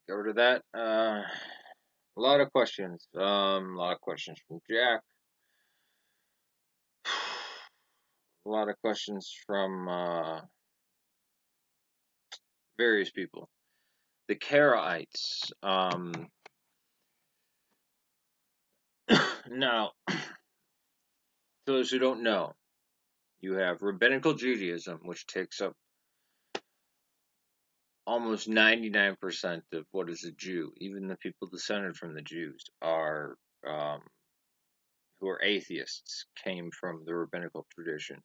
Get rid of that. A lot of questions. A lot of questions from Jack. A lot of questions from various people. The Karaites. Now, those who don't know, you have rabbinical Judaism, which takes up almost 99% of what is a Jew. Even the people descended from the Jews are who are atheists came from the rabbinical tradition.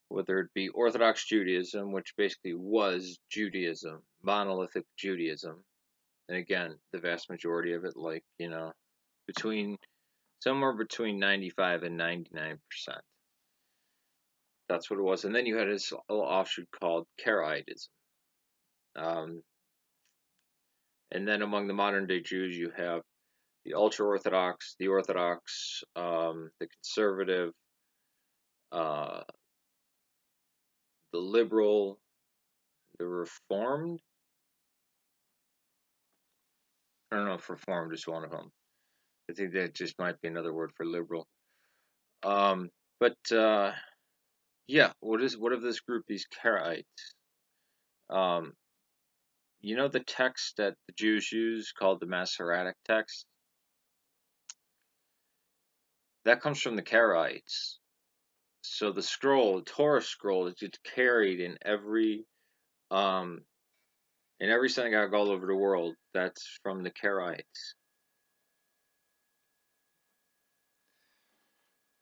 Whether it be Orthodox Judaism, which basically was Judaism, monolithic Judaism, and again, the vast majority of it, like, between somewhere between 95 and 99%. That's what it was. And then you had this little offshoot called Karaitism. Um, and then among the modern day Jews, you have the ultra Orthodox, the Orthodox, the conservative, uh, the liberal, the reformed. I don't know if reformed is one of them. I think that just might be another word for liberal. But yeah, what of this group, these Karaites? Um, you know the text that the Jews use called the Masoretic text? That comes from the Karaites. So the scroll, the Torah scroll, is just carried um in every synagogue all over the world. That's from the Karaites.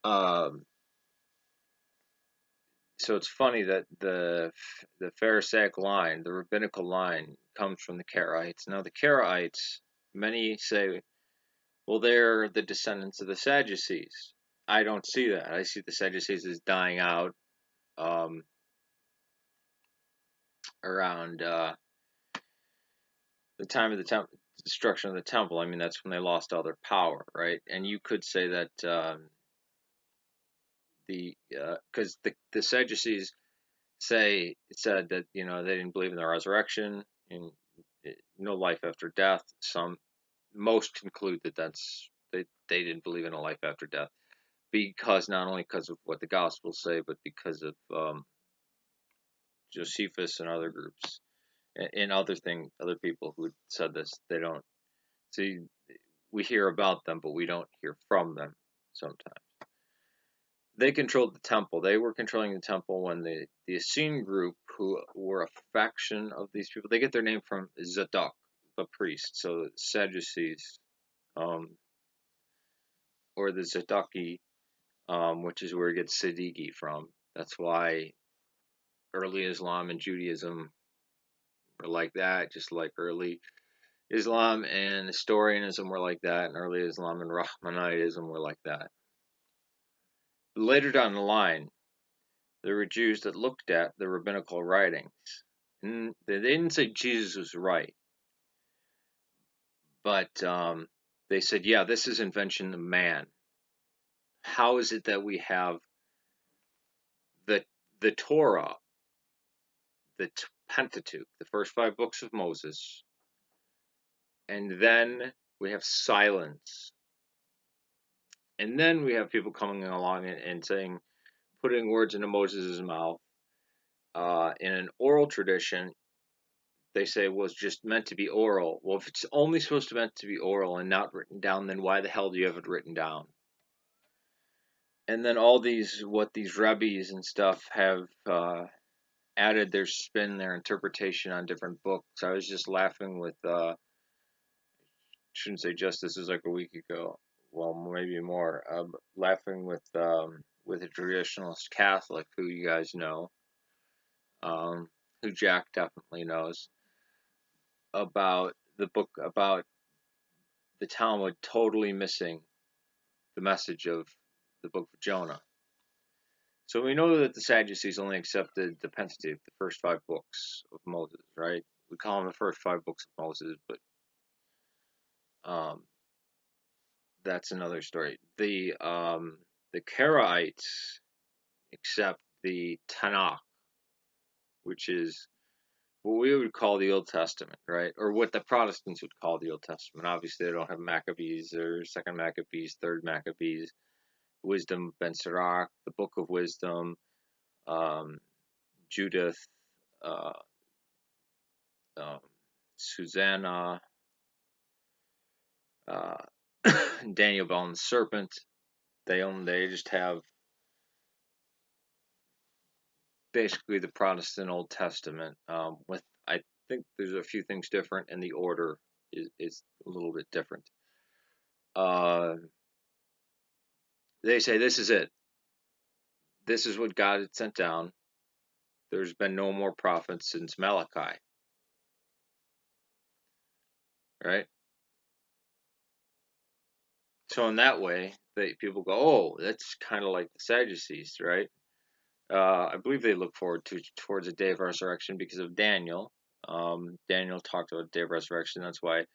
Um, so it's funny that the Pharisaic line, the rabbinical line, comes from the Karaites. Now the Karaites, many say, well, they're the descendants of the Sadducees. I don't see that. I see the Sadducees as dying out um, around the time of the destruction of the temple. I mean, that's when they lost all their power, right? And you could say that because the Sadducees said that they didn't believe in the resurrection and no life after death. Most conclude that they didn't believe in a life after death because not only because of what the Gospels say, but because of Josephus and other groups and other people who said this. They don't see. We hear about them, but we don't hear from them sometimes. They controlled the temple. They were controlling the temple when the Essene group, who were a faction of these people, they get their name from Zadok, the priest. So Sadducees, um, or the Zadoki, which is where it gets Siddiqui from. That's why early Islam and Judaism were like that, just like early Islam and Nestorianism were like that, and early Islam and Rahmanitism were like that. But later down the line, there were Jews that looked at the rabbinical writings. And they didn't say Jesus was right, but they said, yeah, this is invention of man. How is it that we have the the Torah, the Pentateuch, the first 5 books of Moses, and then we have silence, and then we have people coming along and saying, putting words into Moses' mouth in an oral tradition. They say was just meant to be oral. Well, if it's only supposed to be meant to be oral and not written down, then why the hell do you have it written down? And then all what these rabbis and stuff have added their spin, their interpretation on different books. I was just laughing with, shouldn't say just, this is like a week ago, well, maybe more, laughing with a traditionalist Catholic who you guys know, who Jack definitely knows, about the book, about the Talmud totally missing the message of the book of Jonah. So we know that the Sadducees only accepted the Pentateuch, the first 5 books of Moses, right? We call them the first 5 books of Moses, but um, that's another story. The Karaites accept the Tanakh, which is what we would call the Old Testament, right? Or what the Protestants would call the Old Testament. Obviously, they don't have Maccabees or Second Maccabees, Third Maccabees, Wisdom, Ben Sirach, the Book of Wisdom, um, Judith, uh, um, Susanna, uh, Daniel Bell and the Serpent. They just have basically the Protestant Old Testament. With I think there's a few things different, and the order is a little bit different. They say this is it. This is what God had sent down. There's been no more prophets since Malachi, right? So in that way, people go, oh, that's kind of like the Sadducees, right? I believe they look forward towards the day of resurrection because of Daniel. Daniel talked about the day of resurrection. That's why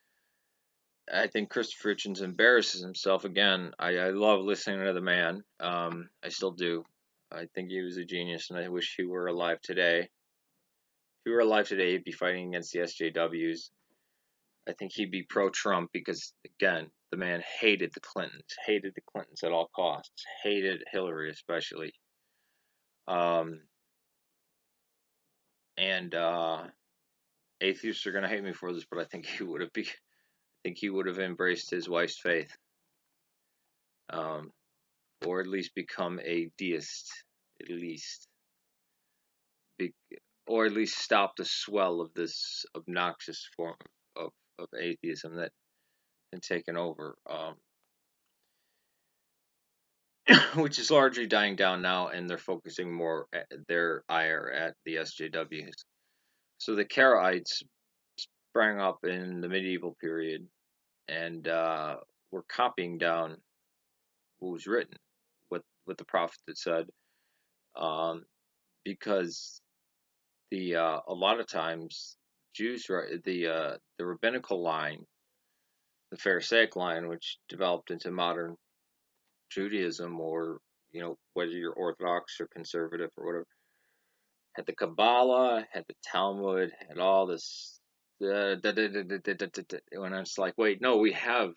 I think Christopher Hitchens embarrasses himself again. I love listening to the man. I still do. I think he was a genius, and I wish he were alive today. If he were alive today, he'd be fighting against the SJWs. I think he'd be pro-Trump because, again, the man hated the Clintons at all costs, hated Hillary especially. And atheists are gonna hate me for this, but I think he would have embraced his wife's faith, or at least become a deist, at least, be, or at least stop the swell of this obnoxious form of atheism that had taken over. Which is largely dying down now, and they're focusing more their ire at the SJWs. So the Karaites sprang up in the medieval period and were copying down what was written, what the prophet had said, because a lot of times Jews, the rabbinical line, the Pharisaic line, which developed into modern Judaism, or whether you're Orthodox or conservative or whatever, had the Kabbalah, had the Talmud, had all this. When I was like, wait, no, we have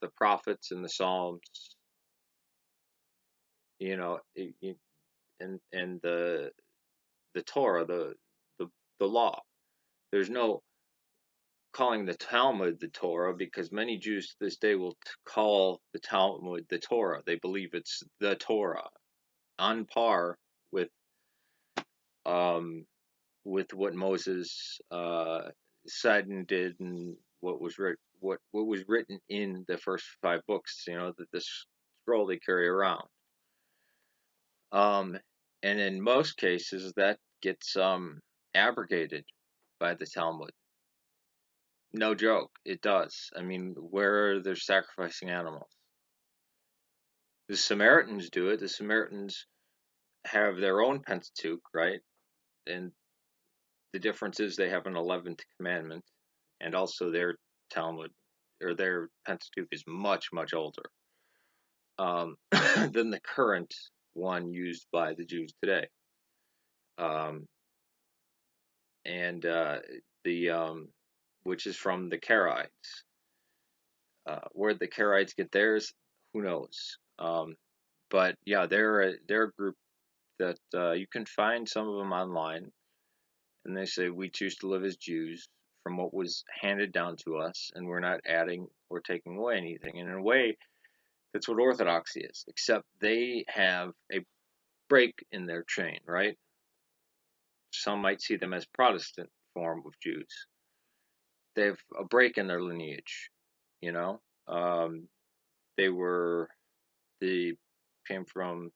the prophets and the Psalms, and the Torah, the law. There's no calling the Talmud the Torah, because many Jews to this day will call the Talmud the Torah. They believe it's the Torah, on par with what Moses said and did, and what was written in the first 5 books. That this scroll they carry around. And in most cases, that gets abrogated by the Talmud. No joke, it does. I mean, where they're sacrificing animals. The Samaritans do it. The Samaritans have their own Pentateuch, right? And the difference is they have an 11th commandment, and also their Talmud, or their Pentateuch, is much, much older than the current one used by the Jews today. And which is from the Karaites. Where the Karaites get theirs, who knows? But yeah, they're a group that you can find some of them online, and they say we choose to live as Jews from what was handed down to us, and we're not adding or taking away anything. And in a way, that's what Orthodoxy is, except they have a break in their chain, right? Some might see them as Protestant form of Jews. They have a break in their lineage, you know. They came from,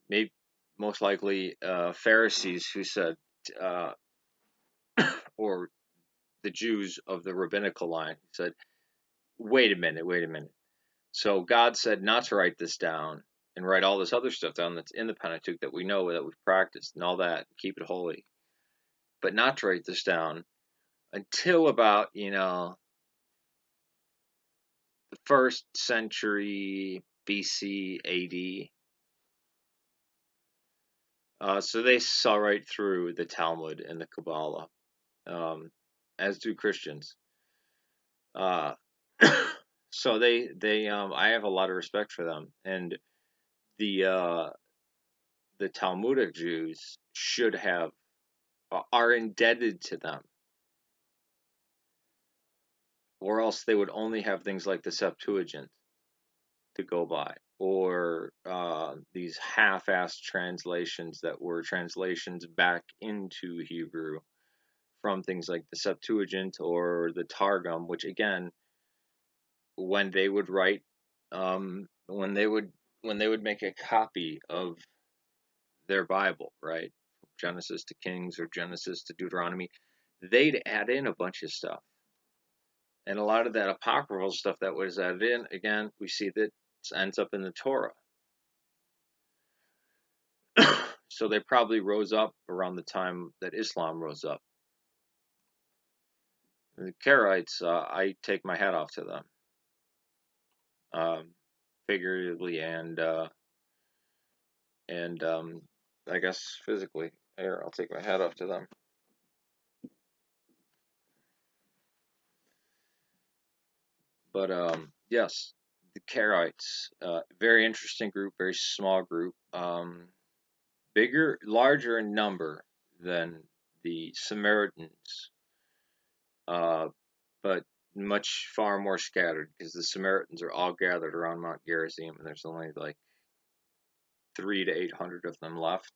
maybe most likely, Pharisees who said, uh, or the Jews of the rabbinical line said, wait a minute. So God said not to write this down and write all this other stuff down that's in the Pentateuch that we know, that we've practiced and all that, keep it holy, but not to write this down until about, the 1st century BC AD. So they saw right through the Talmud and the Kabbalah, um, as do Christians. Uh, so I have a lot of respect for them, and the uh, the Talmudic Jews should have are indebted to them, or else they would only have things like the Septuagint to go by, or these half-assed translations that were translations back into Hebrew from things like the Septuagint or the Targum, which again, when they would write, when they would make a copy of their Bible, right, Genesis to Kings or Genesis to Deuteronomy, they'd add in a bunch of stuff, and a lot of that apocryphal stuff that was added in, again, we see that ends up in the Torah. So they probably rose up around the time that Islam rose up. The Karaites, I take my hat off to them, figuratively and I guess physically. Here, I'll take my hat off to them. But yes, the Karaites, very interesting group, very small group, larger in number than the Samaritans, uh, but much far more scattered because the Samaritans are all gathered around Mount Gerizim, and there's only like 300 to 800 of them left,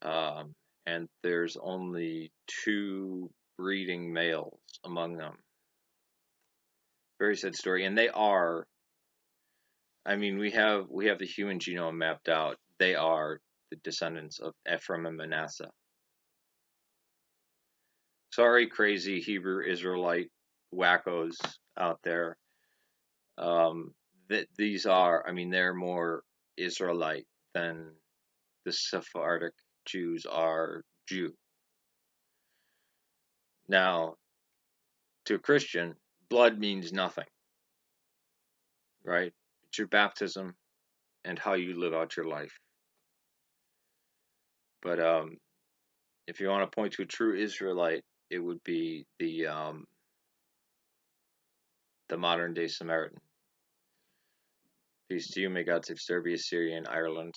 um, and there's only 2 breeding males among them. Very sad story, and they are. I mean, we have the human genome mapped out. They are the descendants of Ephraim and Manasseh. Sorry, crazy Hebrew Israelite wackos out there. That these are, I mean, they're more Israelite than the Sephardic Jews are Jew. Now, to a Christian, blood means nothing, right? It's your baptism and how you live out your life. But if you want to point to a true Israelite, it would be the modern day Samaritan. Peace to you. May God save Serbia, Syria, and Ireland.